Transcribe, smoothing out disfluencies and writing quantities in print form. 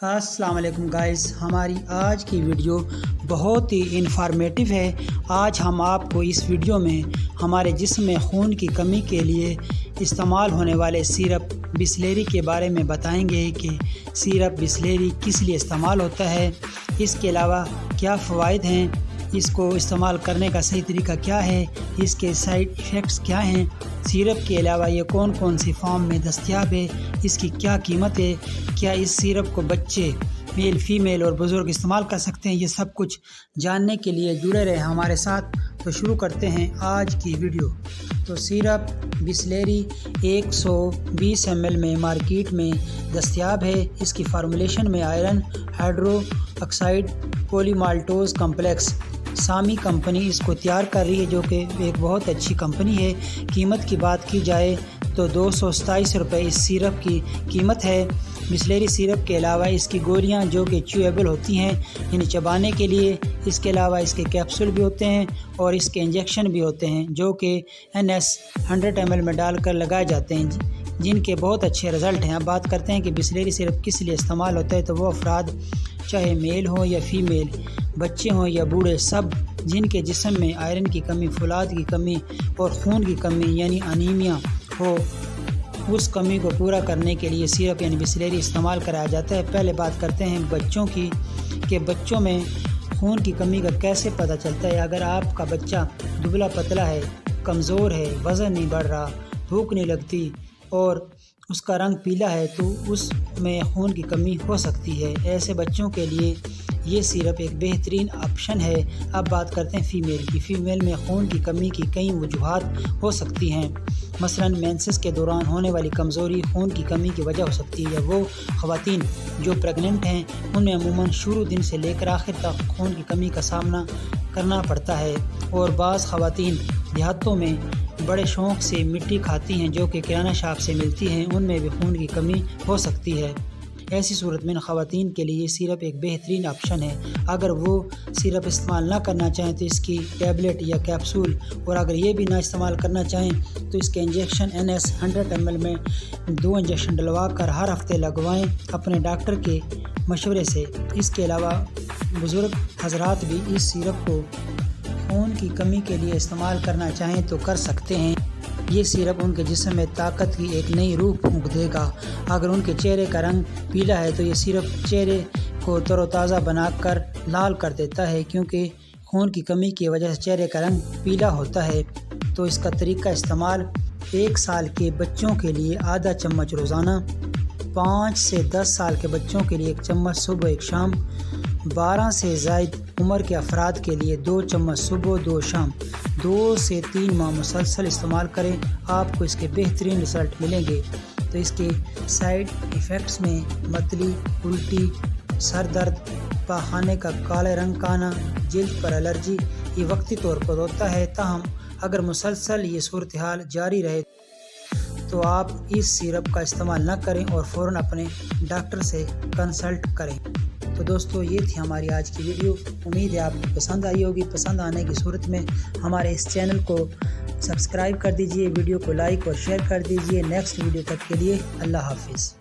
السلام علیکم گائز، ہماری آج کی ویڈیو بہت ہی انفارمیٹیو ہے۔ آج ہم آپ کو اس ویڈیو میں ہمارے جسم میں خون کی کمی کے لیے استعمال ہونے والے سیرپ بسلیری کے بارے میں بتائیں گے کہ سیرپ بسلیری کس لیے استعمال ہوتا ہے، اس کے علاوہ کیا فوائد ہیں، اس کو استعمال کرنے کا صحیح طریقہ کیا ہے، اس کے سائیڈ ایفیکٹس کیا ہیں، سیرپ کے علاوہ یہ کون کون سی فارم میں دستیاب ہے، اس کی کیا قیمت ہے، کیا اس سیرپ کو بچے، میل فیمیل اور بزرگ استعمال کر سکتے ہیں، یہ سب کچھ جاننے کے لیے جڑے رہے ہمارے ساتھ۔ تو شروع کرتے ہیں آج کی ویڈیو۔ تو سیرپ بسلیری 120 ml میں مارکیٹ میں دستیاب ہے۔ اس کی فارمولیشن میں آئرن ہائیڈرو آکسائڈ پولی مالٹوز کمپلیکس سامی کمپنی اس کو تیار کر رہی ہے، جو کہ ایک بہت اچھی کمپنی ہے۔ قیمت کی بات کی جائے تو 227 روپے اس سیرپ کی قیمت ہے۔ بسلیری سیرپ کے علاوہ اس کی گولیاں جو کہ چیویبل ہوتی ہیں، یعنی چبانے کے لیے، اس کے علاوہ اس کے کیپسول بھی ہوتے ہیں اور اس کے انجیکشن بھی ہوتے ہیں، جو کہ NS 100 ml میں ڈال کر لگائے جاتے ہیں، جن کے بہت اچھے رزلٹ ہیں۔ اب بات کرتے ہیں کہ بسلیری سیرپ کس لیے استعمال ہوتا ہے، تو وہ افراد چاہے میل ہوں یا فیمیل، بچے ہوں یا بوڑھے، سب جن کے جسم میں آئرن کی کمی، فولاد کی کمی اور خون کی کمی یعنی انیمیا ہو، اس کمی کو پورا کرنے کے لیے سیرپ یعنی بسلیری استعمال کرایا جاتا ہے۔ پہلے بات کرتے ہیں بچوں کی، کہ بچوں میں خون کی کمی کا کیسے پتہ چلتا ہے۔ اگر آپ کا بچہ دبلا پتلا ہے، کمزور ہے، وزن نہیں بڑھ رہا، بھوک نہیں لگتی اور اس کا رنگ پیلا ہے، تو اس میں خون کی کمی ہو سکتی ہے۔ ایسے بچوں کے لیے یہ سیرپ ایک بہترین آپشن ہے۔ اب بات کرتے ہیں فیمیل کی۔ فیمیل میں خون کی کمی کی کئی وجوہات ہو سکتی ہیں، مثلاً مینسس کے دوران ہونے والی کمزوری خون کی کمی کی وجہ ہو سکتی ہے، یا وہ خواتین جو پریگننٹ ہیں ان میں عموماً شروع دن سے لے کر آخر تک خون کی کمی کا سامنا کرنا پڑتا ہے، اور بعض خواتین دیہاتوں میں بڑے شوق سے مٹی کھاتی ہیں جو کہ کرانہ شاپ سے ملتی ہیں، ان میں بھی خون کی کمی ہو سکتی ہے۔ ایسی صورت میں خواتین کے لیے یہ سیرپ ایک بہترین آپشن ہے۔ اگر وہ سیرپ استعمال نہ کرنا چاہیں تو اس کی ٹیبلٹ یا کیپسول، اور اگر یہ بھی نہ استعمال کرنا چاہیں تو اس کے انجیکشن NS 100 ml میں 2 انجیکشن ڈلوا کر ہر ہفتے لگوائیں اپنے ڈاکٹر کے مشورے سے۔ اس کے علاوہ بزرگ حضرات بھی اس سیرپ کو خون کی کمی کے لیے استعمال کرنا چاہیں تو کر سکتے ہیں۔ یہ سیرپ ان کے جسم میں طاقت کی ایک نئی روح پھونک دے گا۔ اگر ان کے چہرے کا رنگ پیلا ہے تو یہ سیرپ چہرے کو تر و تازہ بنا کر لال کر دیتا ہے، کیونکہ خون کی کمی کی وجہ سے چہرے کا رنگ پیلا ہوتا ہے۔ تو اس کا طریقہ استعمال: 1 سال کے بچوں کے لیے آدھا چمچ روزانہ، 5 سے 10 سال کے بچوں کے لیے 1 چمچ صبح 1 شام، 12 سے زائد عمر کے افراد کے لیے 2 چمچ صبح 2 شام، 2 سے 3 ماہ مسلسل استعمال کریں، آپ کو اس کے بہترین رزلٹ ملیں گے۔ تو اس کے سائیڈ ایفیکٹس میں متلی، الٹی، سر درد، پاخانے کا کالے رنگ کا آنا، جلد پر الرجی، یہ وقتی طور پر ہوتا ہے، تاہم اگر مسلسل یہ صورتحال جاری رہے تو آپ اس سیرپ کا استعمال نہ کریں اور فوراً اپنے ڈاکٹر سے کنسلٹ کریں۔ تو دوستو، یہ تھی ہماری آج کی ویڈیو۔ امید ہے آپ کو پسند آئی ہوگی۔ پسند آنے کی صورت میں ہمارے اس چینل کو سبسکرائب کر دیجئے، ویڈیو کو لائک اور شیئر کر دیجئے۔ نیکسٹ ویڈیو تک کے لیے اللہ حافظ۔